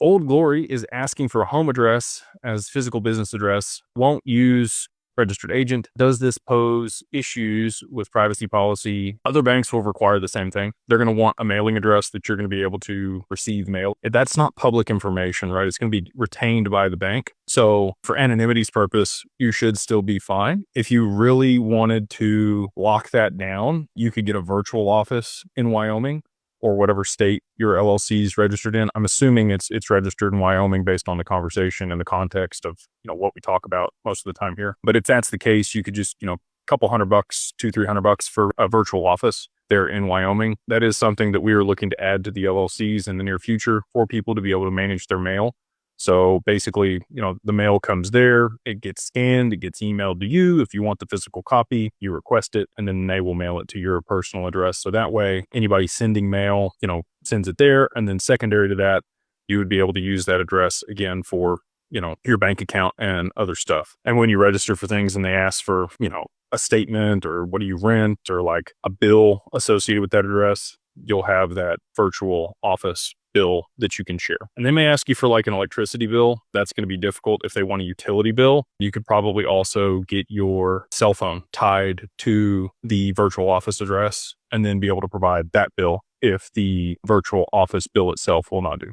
Old Glory is asking for a home address as physical business address, won't use registered agent. Does this pose issues with privacy policy? Other banks will require the same thing. They're going to want a mailing address that you're going to be able to receive mail. That's not public information, right? It's going to be retained by the bank. So for anonymity's purpose, you should still be fine. If you really wanted to lock that down, you could get a virtual office in Wyoming or whatever state your LLC is registered in. I'm assuming it's registered in Wyoming based on the conversation and the context of, what we talk about most of the time here. But if that's the case, you could just, a couple $100, $200-300 for a virtual office there in Wyoming. That is something that we are looking to add to the LLCs in the near future for people to be able to manage their mail. So basically, the mail comes there, it gets scanned, it gets emailed to you. If you want the physical copy, you request it, and then they will mail it to your personal address. So that way, anybody sending mail, sends it there. And then secondary to that, you would be able to use that address again for, your bank account and other stuff. And when you register for things and they ask for, a statement or what do you rent or like a bill associated with that address, you'll have that virtual office bill that you can share. And they may ask you for like an electricity bill. That's going to be difficult. If they want a utility bill, you could probably also get your cell phone tied to the virtual office address and then be able to provide that bill if the virtual office bill itself will not do.